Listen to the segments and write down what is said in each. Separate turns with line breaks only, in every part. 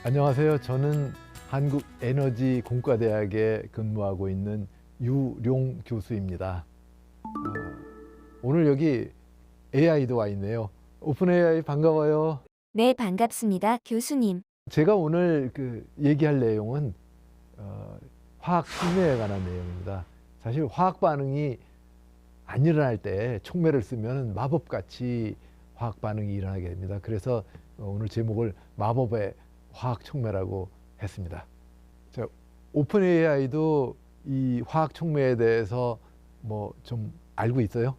안녕하세요. 저는 한국에너지공과대학에 근무하고 있는 유룡 교수입니다. 오늘 여기 AI도 와 있네요. 오픈 AI 반가워요.
네, 반갑습니다, 교수님.
제가 오늘 얘기할 내용은 화학 촉매에 관한 내용입니다. 사실 화학 반응이 안 일어날 때 촉매를 쓰면 마법같이 화학 반응이 일어나게 됩니다. 그래서 오늘 제목을 마법의 화학 촉매라고 했습니다. 자, 오픈 AI도 이 화학 촉매에 대해서 뭐 좀 알고 있어요?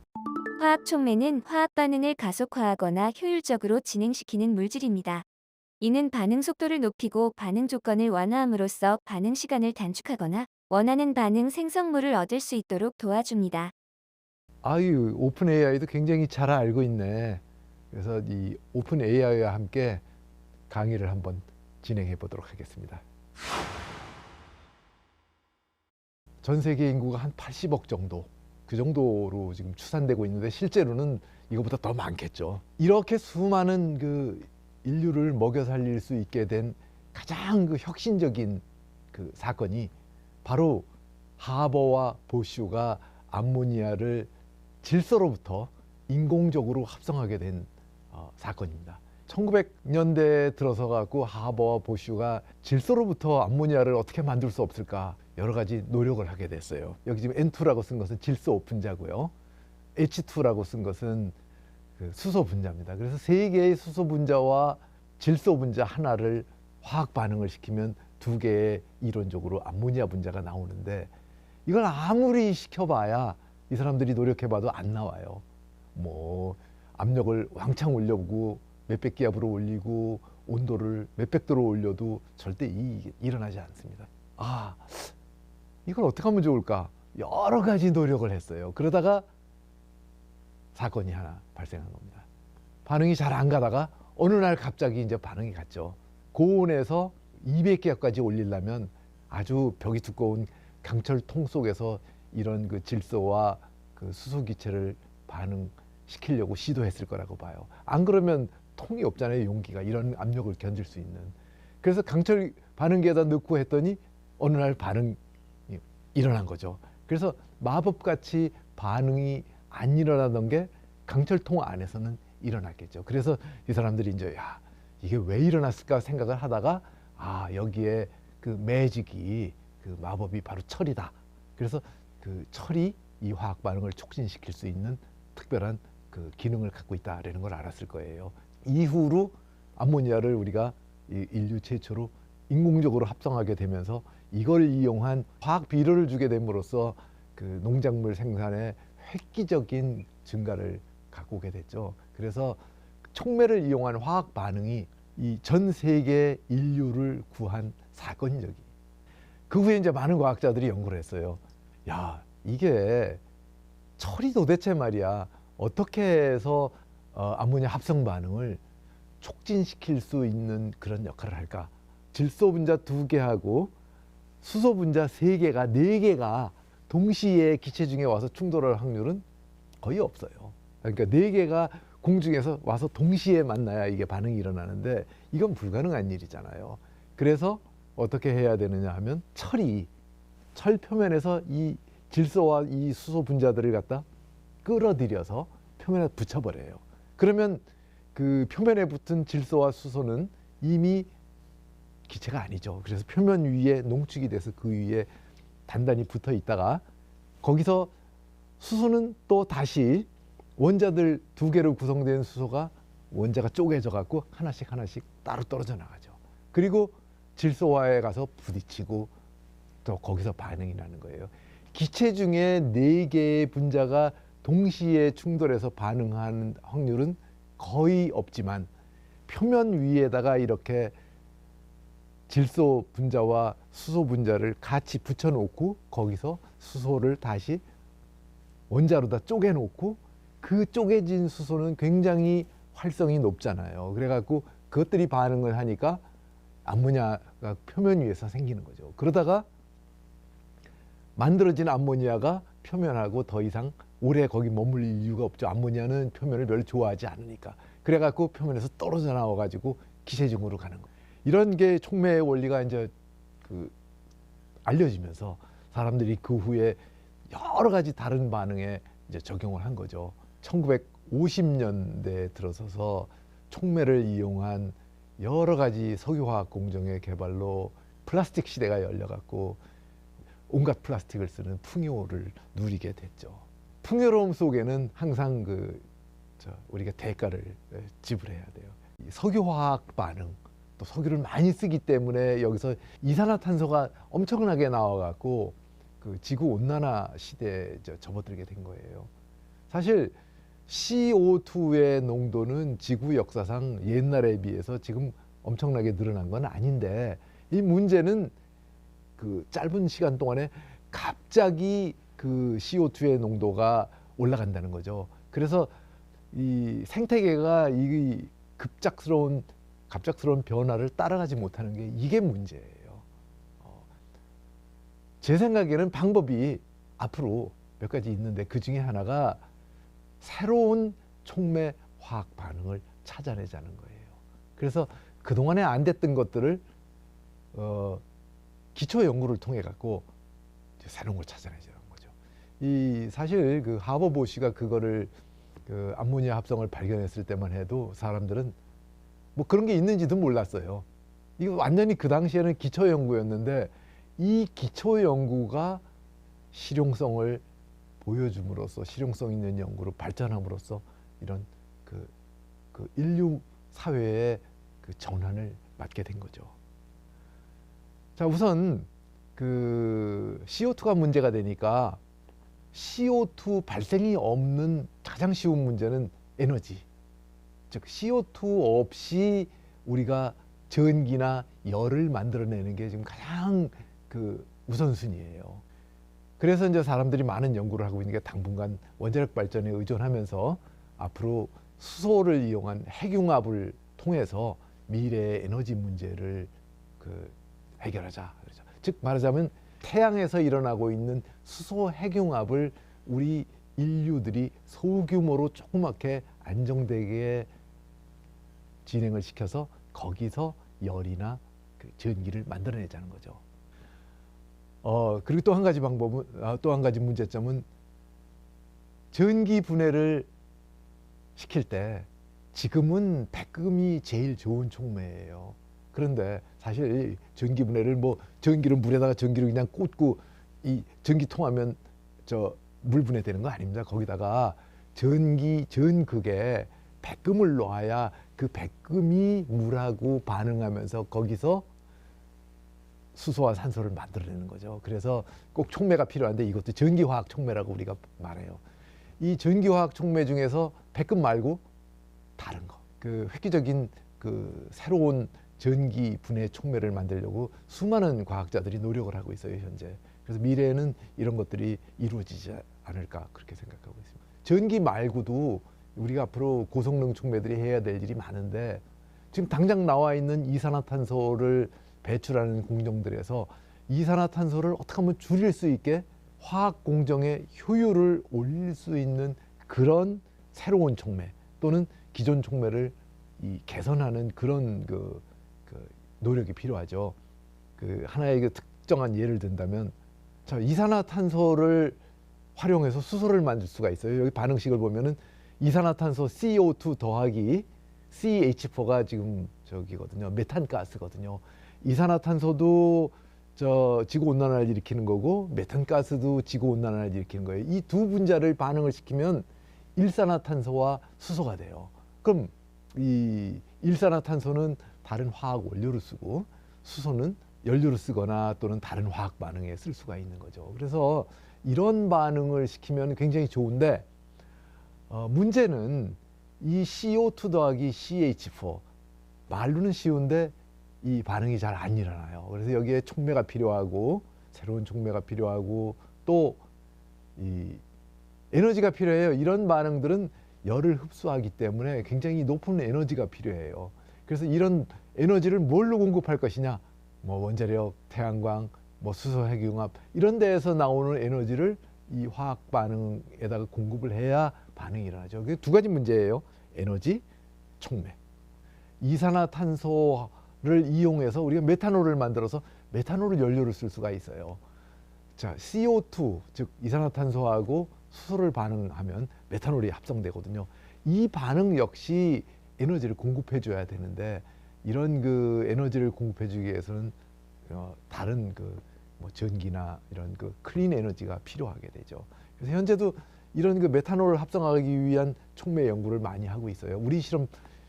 화학 촉매는 화학 반응을 가속화하거나 효율적으로 진행시키는 물질입니다. 이는 반응 속도를 높이고 반응 조건을 완화함으로써 반응 시간을 단축하거나 원하는 반응 생성물을 얻을 수 있도록 도와줍니다.
아유, 오픈 AI도 굉장히 잘 알고 있네. 그래서 이 오픈 AI와 함께 강의를 한번 진행해 보도록 하겠습니다. 전 세계 인구가 한 80억 정도, 그 정도로 지금 추산되고 있는데 실제로는 이거보다 더 많겠죠. 이렇게 수많은 인류를 먹여 살릴 수 있게 된 가장 혁신적인 사건이 바로 하버와 보슈가 암모니아를 질소로부터 인공적으로 합성하게 된 사건입니다. 1900년대에 들어서 갖고 하버와 보슈가 질소로부터 암모니아를 어떻게 만들 수 없을까 여러 가지 노력을 하게 됐어요. 여기 지금 N2라고 쓴 것은 질소 분자고요. H2라고 쓴 것은 수소 분자입니다. 그래서 세 개의 수소 분자와 질소 분자 하나를 화학 반응을 시키면 두 개의 이론적으로 암모니아 분자가 나오는데 이걸 아무리 시켜봐야 이 사람들이 노력해봐도 안 나와요. 뭐 압력을 왕창 올려보고 몇백 기압으로 올리고 온도를 몇백 도로 올려도 절대 일어나지 않습니다. 이걸 어떻게 하면 좋을까? 여러 가지 노력을 했어요. 그러다가 사건이 하나 발생한 겁니다. 반응이 잘 안 가다가 어느 날 갑자기 이제 반응이 갔죠. 고온에서 200기압까지 올리려면 아주 벽이 두꺼운 강철통 속에서 이런 질소와 수소 기체를 반응시키려고 시도했을 거라고 봐요. 안 그러면 통이 없잖아요. 용기가 이런 압력을 견딜 수 있는. 그래서 강철 반응기에다 넣고 했더니 어느 날 반응이 일어난 거죠. 그래서 마법같이 반응이 안 일어나던 게 강철통 안에서는 일어났겠죠. 그래서 이 사람들이 이제 이게 왜 일어났을까 생각을 하다가 여기에 매직이 마법이 바로 철이다. 그래서 철이 이 화학 반응을 촉진시킬 수 있는 특별한 기능을 갖고 있다라는 걸 알았을 거예요. 이후로 암모니아를 우리가 인류 최초로 인공적으로 합성하게 되면서 이걸 이용한 화학 비료를 주게 됨으로써 농작물 생산에 획기적인 증가를 갖고 오게 됐죠. 그래서 촉매를 이용한 화학 반응이 이 전 세계 인류를 구한 사건인 적이. 그 후에 이제 많은 과학자들이 연구를 했어요. 이게 철이 도대체 말이야 어떻게 해서 암모니아 합성 반응을 촉진시킬 수 있는 그런 역할을 할까? 질소 분자 2개하고 수소 분자 3개가 4개가 동시에 기체 중에 와서 충돌할 확률은 거의 없어요. 그러니까 4개가 공중에서 와서 동시에 만나야 이게 반응이 일어나는데 이건 불가능한 일이잖아요. 그래서 어떻게 해야 되느냐 하면 철 표면에서 이 질소와 이 수소 분자들을 갖다 끌어들여서 표면에 붙여버려요. 그러면 그 표면에 붙은 질소와 수소는 이미 기체가 아니죠. 그래서 표면 위에 농축이 돼서 그 위에 단단히 붙어 있다가 거기서 수소는 또 다시 원자들 2개로 구성된 수소가 원자가 쪼개져 갖고 하나씩 따로 떨어져 나가죠. 그리고 질소와에 가서 부딪히고 또 거기서 반응이 나는 거예요. 기체 중에 4개의 분자가 동시에 충돌해서 반응하는 확률은 거의 없지만 표면 위에다가 이렇게 질소 분자와 수소 분자를 같이 붙여놓고 거기서 수소를 다시 원자로다 쪼개놓고 그 쪼개진 수소는 굉장히 활성이 높잖아요. 그래갖고 그것들이 반응을 하니까 암모니아가 표면 위에서 생기는 거죠. 그러다가 만들어진 암모니아가 표면하고 더 이상 오래 거기 머물릴 이유가 없죠. 암모니아는 표면을 별로 좋아하지 않으니까. 그래갖고 표면에서 떨어져 나와가지고 기체중으로 가는 거예요. 이런 게 촉매의 원리가 이제 그 알려지면서 사람들이 그 후에 여러 가지 다른 반응에 이제 적용을 한 거죠. 1950년대에 들어서서 촉매를 이용한 여러 가지 석유화학 공정의 개발로 플라스틱 시대가 열려갖고 온갖 플라스틱을 쓰는 풍요를 누리게 됐죠. 풍요로움 속에는 항상 우리가 대가를 지불해야 돼요. 이 석유화학 반응, 또 석유를 많이 쓰기 때문에 여기서 이산화탄소가 엄청나게 나와갖고 그 지구 온난화 시대에 접어들게 된 거예요. 사실 CO2의 농도는 지구 역사상 옛날에 비해서 지금 엄청나게 늘어난 건 아닌데, 이 문제는 그 짧은 시간 동안에 갑자기 그 CO2의 농도가 올라간다는 거죠. 그래서 이 생태계가 이 갑작스러운 변화를 따라가지 못하는 게 이게 문제예요. 제 생각에는 방법이 앞으로 몇 가지 있는데 그 중에 하나가 새로운 촉매 화학 반응을 찾아내자는 거예요. 그래서 그동안에 안 됐던 것들을 기초 연구를 통해 갖고 새로운 걸 찾아내자는 거죠. 이 사실 그 하버 보시가 그거를 그 암모니아 합성을 발견했을 때만 해도 사람들은 뭐 그런 게 있는지도 몰랐어요. 이거 완전히 그 당시에는 기초 연구였는데, 이 기초 연구가 실용성을 보여줌으로써, 실용성 있는 연구로 발전함으로써 이런 그 인류 사회의 그 전환을 맞게 된 거죠. 자, 우선 그 CO2가 문제가 되니까 CO2 발생이 없는 가장 쉬운 문제는 에너지. 즉 CO2 없이 우리가 전기나 열을 만들어내는 게 지금 가장 그 우선순위예요. 그래서 이제 사람들이 많은 연구를 하고 있는 게 당분간 원자력 발전에 의존하면서 앞으로 수소를 이용한 핵융합을 통해서 미래의 에너지 문제를 해결하자. 즉 말하자면 태양에서 일어나고 있는 수소 핵융합을 우리 인류들이 소규모로 조그맣게 안정되게 진행을 시켜서 거기서 열이나 그 전기를 만들어내자는 거죠. 그리고 또 한 가지 방법은, 또 한 가지 문제점은 전기 분해를 시킬 때 지금은 백금이 제일 좋은 촉매예요. 그런데 사실 전기 분해를 전기를 물에다가 전기를 그냥 꽂고 이 전기 통하면 물 분해되는 거 아닙니다. 거기다가 전극에 백금을 놓아야 그 백금이 물하고 반응하면서 거기서 수소와 산소를 만들어내는 거죠. 그래서 꼭 촉매가 필요한데 이것도 전기화학 촉매라고 우리가 말해요. 이 전기화학 촉매 중에서 백금 말고 다른 거, 그 획기적인 그 새로운 전기 분해 촉매를 만들려고 수많은 과학자들이 노력을 하고 있어요, 현재. 그래서 미래에는 이런 것들이 이루어지지 않을까 그렇게 생각하고 있습니다. 전기 말고도 우리가 앞으로 고성능 촉매들이 해야 될 일이 많은데, 지금 당장 나와 있는 이산화탄소를 배출하는 공정들에서 이산화탄소를 어떻게 하면 줄일 수 있게 화학 공정의 효율을 올릴 수 있는 그런 새로운 촉매 또는 기존 촉매를 개선하는 그런 노력이 필요하죠. 하나의 특정한 예를 든다면, 이산화탄소를 활용해서 수소를 만들 수가 있어요. 여기 반응식을 보면은 이산화탄소 CO2 더하기 CH4가 지금 저기거든요. 메탄가스거든요. 이산화탄소도 지구 온난화를 일으키는 거고 메탄가스도 지구 온난화를 일으키는 거예요. 이 두 분자를 반응을 시키면 일산화탄소와 수소가 돼요. 그럼 이 일산화탄소는 다른 화학 원료를 쓰고 수소는 연료를 쓰거나 또는 다른 화학 반응에 쓸 수가 있는 거죠. 그래서 이런 반응을 시키면 굉장히 좋은데, 문제는 이 CO2 더하기 CH4 말로는 쉬운데 이 반응이 잘 안 일어나요. 그래서 여기에 촉매가 필요하고 새로운 촉매가 필요하고 또 이 에너지가 필요해요. 이런 반응들은 열을 흡수하기 때문에 굉장히 높은 에너지가 필요해요. 그래서 이런 에너지를 뭘로 공급할 것이냐, 원자력, 태양광, 수소 핵융합 이런 데에서 나오는 에너지를 이 화학 반응에다가 공급을 해야 반응이 일어나죠. 그게 두 가지 문제예요. 에너지, 촉매. 이산화탄소 이용해서 우리가 메탄올을 만들어서 메탄올을 연료로 쓸 수가 있어요. 자, CO2 즉 이산화탄소하고 수소를 반응하면 메탄올이 합성되거든요. 이 반응 역시 에너지를 공급해 줘야 되는데 이런 그 에너지를 공급해 주기 위해서는 다른 그 뭐 전기나 이런 그 클린 에너지가 필요하게 되죠. 그래서 현재도 이런 그 메탄올을 합성하기 위한 촉매 연구를 많이 하고 있어요. 우리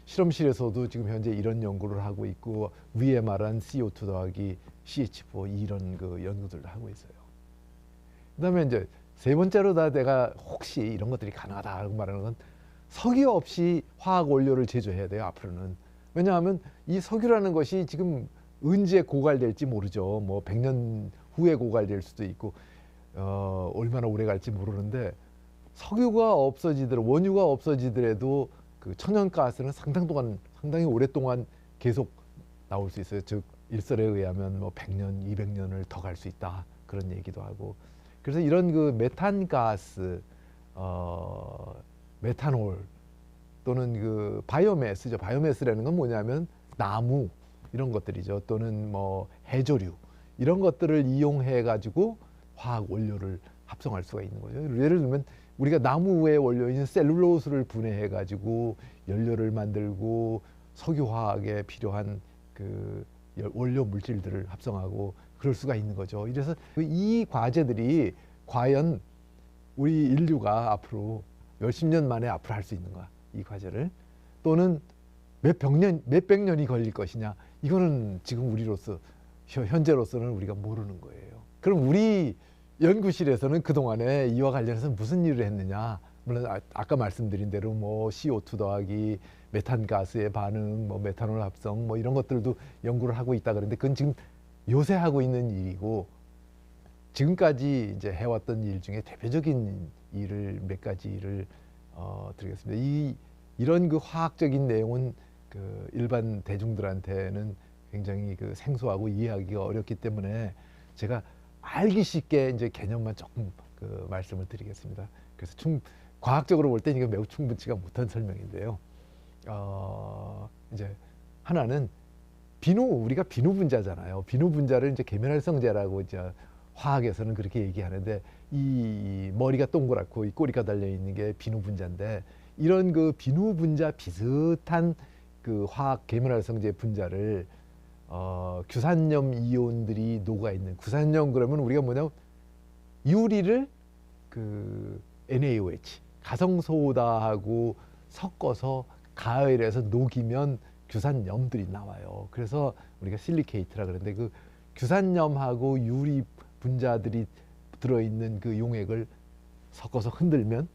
실험실에서도 지금 현재 이런 연구를 하고 있고 위에 말한 CO2 더하기 CH4 이런 그 연구들을 하고 있어요. 그다음에 이제 세 번째로 내가 혹시 이런 것들이 가능하다고 말하는 건 석유 없이 화학 원료를 제조해야 돼요. 앞으로는. 왜냐하면 이 석유라는 것이 지금 언제 고갈될지 모르죠. 뭐 100년 후에 고갈될 수도 있고 얼마나 오래 갈지 모르는데 석유가 없어지더라도 원유가 없어지더라도 그 천연가스는 상당히 오랫동안 계속 나올 수 있어요. 즉 일설에 의하면 뭐 100년, 200년을 더 갈 수 있다 그런 얘기도 하고. 그래서 이런 그 메탄가스, 메탄올 또는 그 바이오매스죠. 바이오매스라는 건 뭐냐면 나무 이런 것들이죠. 또는 뭐 해조류 이런 것들을 이용해 가지고 화학 원료를 합성할 수가 있는 거죠. 예를 들면 우리가 나무의 원료인 셀룰로스를 분해해 가지고 연료를 만들고 석유화학에 필요한 그 원료 물질들을 합성하고 그럴 수가 있는 거죠. 이래서 이 과제들이 과연 우리 인류가 앞으로 몇십 년 만에 앞으로 할 수 있는가, 이 과제를. 또는 몇백 년이 걸릴 것이냐, 이거는 지금 우리로서 현재로서는 우리가 모르는 거예요. 그럼 우리 연구실에서는 그동안에 이와 관련해서 무슨 일을 했느냐. 물론 아까 말씀드린 대로 뭐 CO2 더하기 메탄가스의 반응, 뭐 메탄올 합성 뭐 이런 것들도 연구를 하고 있다 그러는데 그건 지금 요새 하고 있는 일이고, 지금까지 이제 해왔던 일 중에 대표적인 일을 몇 가지 일을 드리겠습니다. 이런 그 화학적인 내용은 그 일반 대중들한테는 굉장히 그 생소하고 이해하기가 어렵기 때문에 제가 알기 쉽게 이제 개념만 조금 그 말씀을 드리겠습니다. 그래서 과학적으로 볼 때 이게 매우 충분치가 못한 설명인데요. 이제 하나는 우리가 비누 분자잖아요. 비누 분자를 이제 계면활성제라고 이제 화학에서는 그렇게 얘기하는데, 이 머리가 동그랗고 이 꼬리가 달려 있는 게 비누 분자인데, 이런 그 비누 분자 비슷한 그 화학 계면활성제 분자를 규산염 이온들이 녹아 있는, 규산염 그러면 우리가 뭐냐면 유리를 그 NaOH 가성소다하고 섞어서 가열해서 녹이면 규산염들이 나와요. 그래서 우리가 실리케이트라 그러는데, 그 규산염하고 유리 분자들이 들어있는 그 용액을 섞어서 흔들면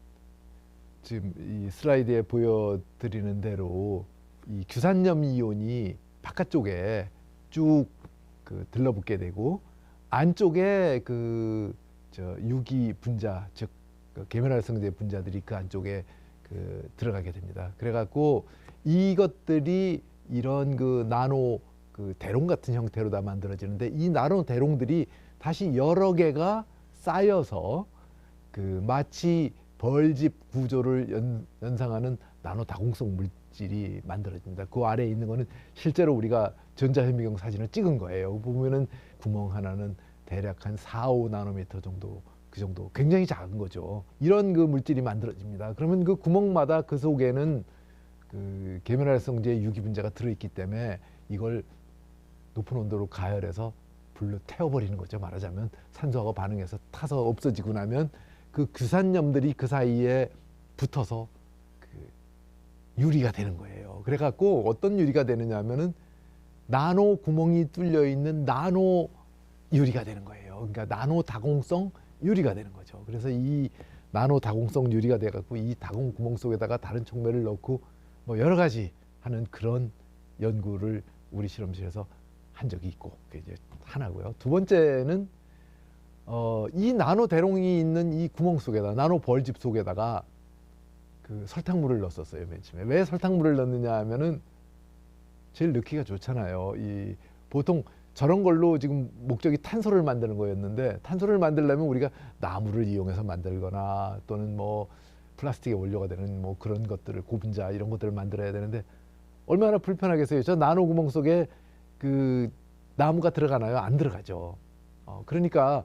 지금 이 슬라이드에 보여드리는 대로 이 규산염 이온이 바깥쪽에 쭉 그 들러붙게 되고, 안쪽에 그 유기 분자, 즉 그 계면활성제 분자들이 그 안쪽에 그 들어가게 됩니다. 그래갖고 이것들이 이런 그 나노 그 대롱 같은 형태로 다 만들어지는데, 이 나노 대롱들이 다시 여러 개가 쌓여서 그 마치 벌집 구조를 연상하는 나노 다공성 물질이 만들어집니다. 그 아래에 있는 거는 실제로 우리가 전자현미경 사진을 찍은 거예요. 보면은 구멍 하나는 대략 한 4, 5나노미터 정도, 그 정도, 굉장히 작은 거죠. 이런 그 물질이 만들어집니다. 그러면 그 구멍마다 그 속에는 그 계면활성제 유기 분자가 들어있기 때문에 이걸 높은 온도로 가열해서 불로 태워버리는 거죠. 말하자면 산소하고 반응해서 타서 없어지고 나면 그 규산염들이 그 사이에 붙어서 그 유리가 되는 거예요. 그래갖고 어떤 유리가 되느냐 하면은 나노 구멍이 뚫려 있는 나노 유리가 되는 거예요. 그러니까 나노 다공성 유리가 되는 거죠. 그래서 이 나노 다공성 유리가 돼갖고 이 다공 구멍 속에다가 다른 촉매를 넣고 뭐 여러 가지 하는 그런 연구를 우리 실험실에서 한 적이 있고, 그게 이제 하나고요. 두 번째는 이 나노 대롱이 있는 이 구멍 속에다, 나노 벌집 속에다가 그 설탕물을 넣었어요. 맨 처음에. 왜 설탕물을 넣느냐 하면은 제일 넣기가 좋잖아요. 보통 저런 걸로 지금 목적이 탄소를 만드는 거였는데, 탄소를 만들려면 우리가 나무를 이용해서 만들거나 또는 뭐 플라스틱의 원료가 되는 뭐 그런 것들을, 고분자 이런 것들을 만들어야 되는데 얼마나 불편하겠어요. 저 나노 구멍 속에 그 나무가 들어가나요? 안 들어가죠. 그러니까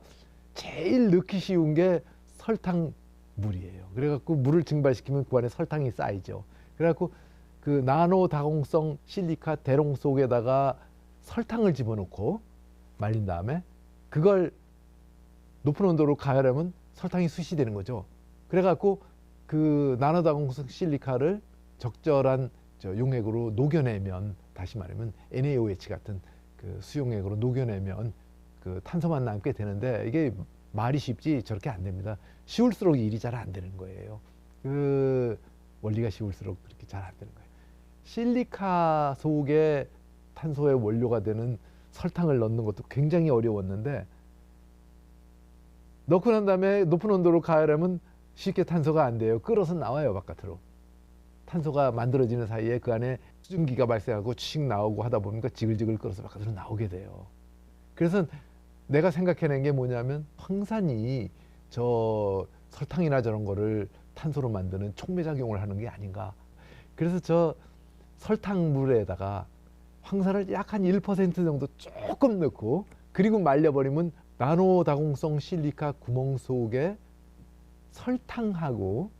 제일 넣기 쉬운 게 설탕물이에요. 그래갖고 물을 증발시키면 그 안에 설탕이 쌓이죠. 그래갖고 그 나노 다공성 실리카 대롱 속에다가 설탕을 집어넣고 말린 다음에 그걸 높은 온도로 가열하면 설탕이 수시되는 거죠. 그래갖고 그 나노 다공성 실리카를 적절한 용액으로 녹여내면, 다시 말하면 NaOH 같은 그 수용액으로 녹여내면 그 탄소만 남게 되는데, 이게 말이 쉽지 저렇게 안 됩니다. 쉬울수록 일이 잘 안 되는 거예요. 그 원리가 쉬울수록 그렇게 잘 안 되는 거예요. 실리카 속에 탄소의 원료가 되는 설탕을 넣는 것도 굉장히 어려웠는데, 넣고 난 다음에 높은 온도로 가열하면 쉽게 탄소가 안 돼요. 끓어서 나와요, 바깥으로. 탄소가 만들어지는 사이에 그 안에 수증기가 발생하고 칙 나오고 하다 보니까 지글지글 끓어서 바깥으로 나오게 돼요. 그래서 내가 생각해낸 게 뭐냐면, 황산이 저 설탕이나 저런 거를 탄소로 만드는 촉매작용을 하는 게 아닌가. 그래서 저 설탕물에다가 황산을 약 한 1% 정도 조금 넣고, 그리고 말려버리면 나노 다공성 실리카 구멍 속에 설탕하고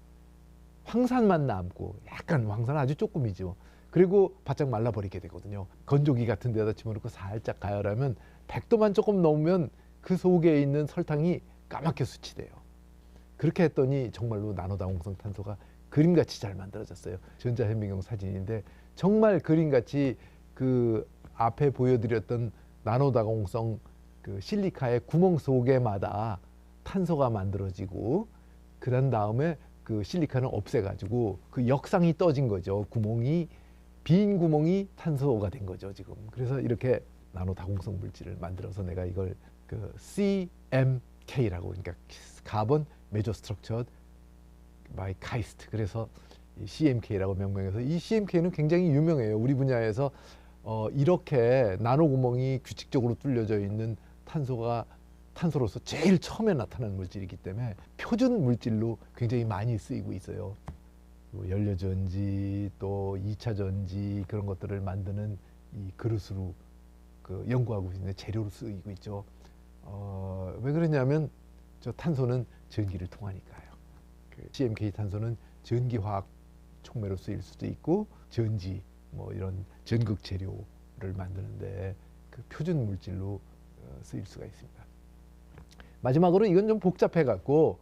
황산만 남고, 약간 황산은 아주 조금이죠. 그리고 바짝 말라버리게 되거든요. 건조기 같은 데다 집어넣고 살짝 가열하면 100도만 조금 넘으면 그 속에 있는 설탕이 까맣게 수치돼요. 그렇게 했더니 정말로 나노다공성 탄소가 그림같이 잘 만들어졌어요. 전자현미경 사진인데 정말 그림같이 그 앞에 보여드렸던 나노다공성 그 실리카의 구멍 속에마다 탄소가 만들어지고, 그런 다음에 그 실리카는 없애가지고 그 역상이 떠진 거죠. 구멍이, 빈 구멍이 탄소가 된 거죠, 지금. 그래서 이렇게 나노 다공성 물질을 만들어서 내가 이걸 그 CMK라고, 그러니까 카본 메조 스트럭처 바이 카이스트, 그래서 CMK라고 명명해서, 이 CMK는 굉장히 유명해요. 우리 분야에서 이렇게 나노 구멍이 규칙적으로 뚫려져 있는 탄소로서 제일 처음에 나타난 물질이기 때문에 표준 물질로 굉장히 많이 쓰이고 있어요. 연료전지 또 2차 전지 그런 것들을 만드는 이 그릇으로 그 연구하고 있는 재료로 쓰이고 있죠. 왜 그러냐면 저 탄소는 전기를 통하니까요. 그 CMK 탄소는 전기화학 촉매로 쓰일 수도 있고, 전지 뭐 이런 전극 재료를 만드는데 그 표준 물질로 쓰일 수가 있습니다. 마지막으로 이건 좀 복잡해 갖고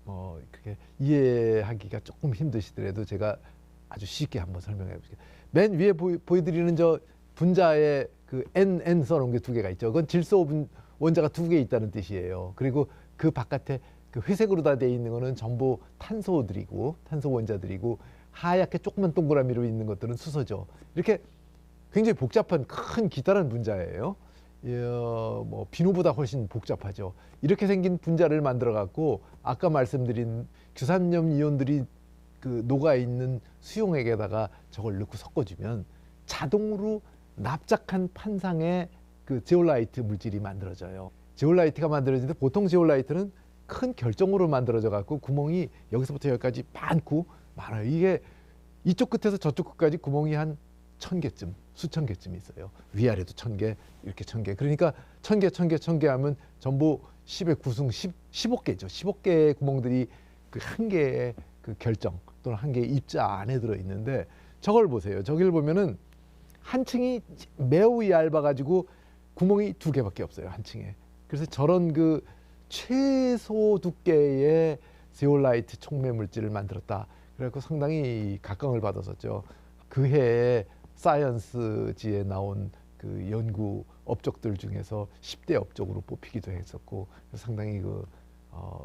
그렇게 이해하기가 조금 힘드시더라도 제가 아주 쉽게 한번 설명해 볼게요. 맨 위에 보여드리는 저 분자에 그 NN 써놓은 게 두 개가 있죠. 그건 질소 원자가 두 개 있다는 뜻이에요. 그리고 그 바깥에 그 회색으로 다 되어 있는 거는 전부 탄소들이고, 탄소 원자들이고, 하얗게 조그만 동그라미로 있는 것들은 수소죠. 이렇게 굉장히 복잡한 큰 기타란 분자예요. 뭐 비누보다 훨씬 복잡하죠. 이렇게 생긴 분자를 만들어 갖고 아까 말씀드린 규산염 이온들이 그 녹아 있는 수용액에다가 저걸 넣고 섞어주면 자동으로 납작한 판상의 그 제올라이트 물질이 만들어져요. 제올라이트가 만들어지는데, 보통 제올라이트는 큰 결정으로 만들어져 갖고 구멍이 여기서부터 여기까지 많아요. 이게 이쪽 끝에서 저쪽 끝까지 구멍이 한 1000개쯤, 수천 개쯤 있어요. 위아래도 1000개, 이렇게 1000개. 그러니까 1000개 하면 전부 10의 9승 15개죠. 15개의 구멍들이 그 한 개의 그 결정 또는 한 개의 입자 안에 들어 있는데, 저걸 보세요. 저길 보면은 한 층이 매우 얇아가지고 구멍이 2개밖에 없어요, 한 층에. 그래서 저런 그 최소 두께의 제올라이트 촉매 물질을 만들었다. 그래갖고 상당히 각광을 받았었죠. 그 해에 사이언스지에 나온 그 연구 업적들 중에서 10대 업적으로 뽑히기도 했었고, 상당히 그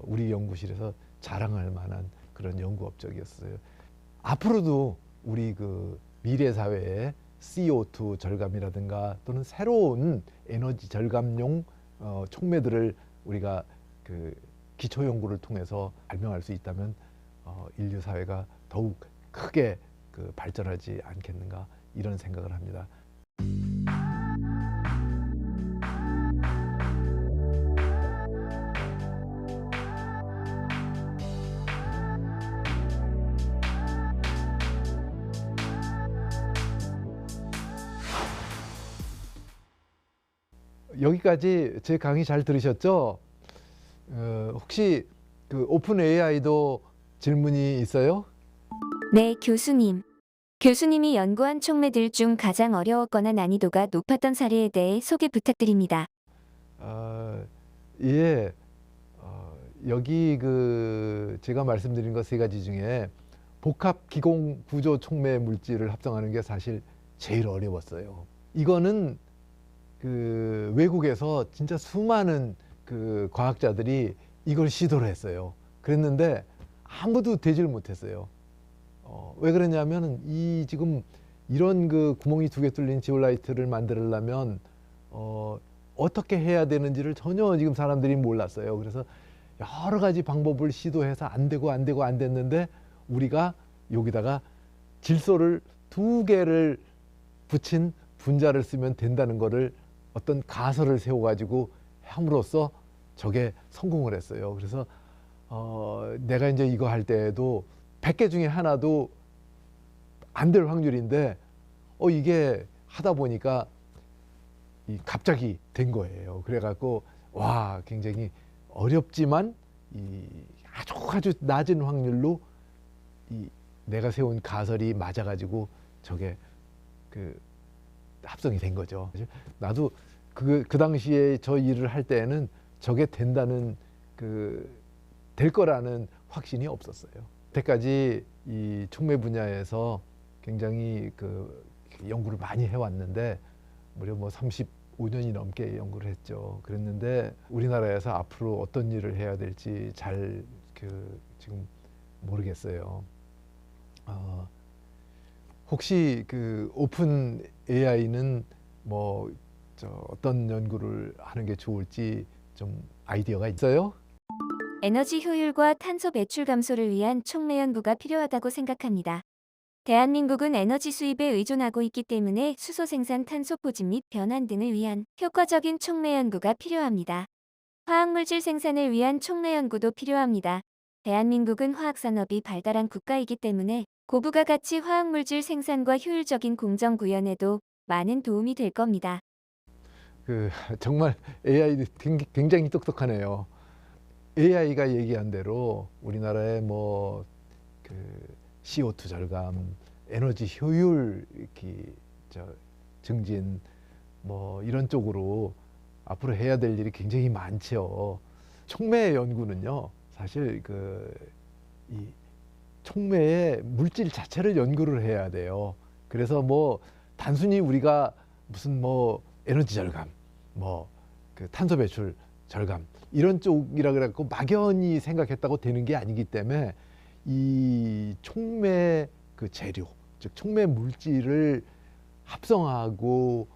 우리 연구실에서 자랑할 만한 그런 연구 업적이었어요. 앞으로도 우리 그 미래 사회에 CO2 절감이라든가 또는 새로운 에너지 절감용 촉매들을 우리가 그 기초 연구를 통해서 발명할 수 있다면 인류 사회가 더욱 크게 그 발전하지 않겠는가, 이런 생각을 합니다. 여기까지 제 강의 잘 들으셨죠? 혹시 그 오픈 AI도 질문이 있어요?
네, 교수님. 교수님이 연구한 촉매들 중 가장 어려웠거나 난이도가 높았던 사례에 대해 소개 부탁드립니다.
예, 여기 그 제가 말씀드린 것 세 가지 중에 복합 기공 구조 촉매 물질을 합성하는 게 사실 제일 어려웠어요. 이거는 그 외국에서 진짜 수많은 그 과학자들이 이걸 시도를 했어요. 그랬는데 아무도 되질 못했어요. 왜 그러냐면 이 지금 이런 그 구멍이 두 개 뚫린 지올라이트를 만들려면 어떻게 해야 되는지를 전혀 지금 사람들이 몰랐어요. 그래서 여러 가지 방법을 시도해서 안 됐는데 우리가 여기다가 질소를 두 개를 붙인 분자를 쓰면 된다는 거를 어떤 가설을 세워가지고 함으로써 저게 성공을 했어요. 그래서 내가 이제 이거 할 때에도 100개 중에 하나도 안 될 확률인데 이게 하다 보니까 갑자기 된 거예요. 그래갖고 와, 굉장히 어렵지만 아주 낮은 확률로 내가 세운 가설이 맞아가지고 저게 그 합성이 된 거죠. 나도 그 당시에 저 일을 할 때는 저게 된다는 될 거라는 확신이 없었어요. 그때까지 이 촉매 분야에서 굉장히 연구를 많이 해왔는데 무려 뭐 35년이 넘게 연구를 했죠. 그랬는데 우리나라에서 앞으로 어떤 일을 해야 될지 잘 지금 모르겠어요. 혹시 그 오픈 AI는 뭐 어떤 연구를 하는 게 좋을지 좀 아이디어가 있어요?
에너지 효율과 탄소 배출 감소를 위한 촉매 연구가 필요하다고 생각합니다. 대한민국은 에너지 수입에 의존하고 있기 때문에 수소 생산 탄소 포집 및 변환 등을 위한 효과적인 촉매 연구가 필요합니다. 화학물질 생산을 위한 촉매 연구도 필요합니다. 대한민국은 화학산업이 발달한 국가이기 때문에 고부가 가치 화학물질 생산과 효율적인 공정 구현에도 많은 도움이 될 겁니다.
정말 AI 굉장히 똑똑하네요. AI가 얘기한 대로 우리나라의 CO2 절감, 에너지 효율 증진 이런 쪽으로 앞으로 해야 될 일이 굉장히 많죠. 촉매 연구는요, 사실 이 촉매의 물질 자체를 연구를 해야 돼요. 그래서 단순히 우리가 무슨 에너지 절감, 탄소 배출 절감 이런 쪽이라 그래갖고 막연히 생각했다고 되는 게 아니기 때문에 이 촉매 재료, 즉 촉매 물질을 합성하고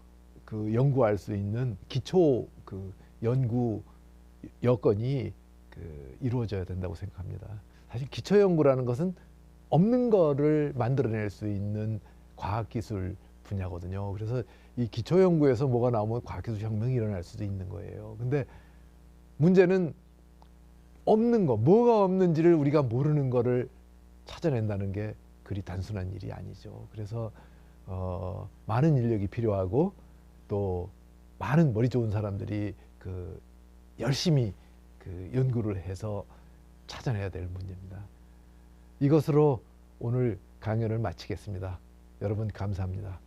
연구할 수 있는 기초 연구 여건이 이루어져야 된다고 생각합니다. 사실 기초 연구라는 것은 없는 거를 만들어낼 수 있는 과학기술 분야거든요. 그래서 이 기초 연구에서 뭐가 나오면 과학기술 혁명이 일어날 수도 있는 거예요. 근데 문제는 없는 거, 뭐가 없는지를 우리가 모르는 거를 찾아낸다는 게 그리 단순한 일이 아니죠. 그래서 많은 인력이 필요하고 또 많은 머리 좋은 사람들이 열심히 연구를 해서 찾아내야 될 문제입니다. 이것으로 오늘 강연을 마치겠습니다. 여러분 감사합니다.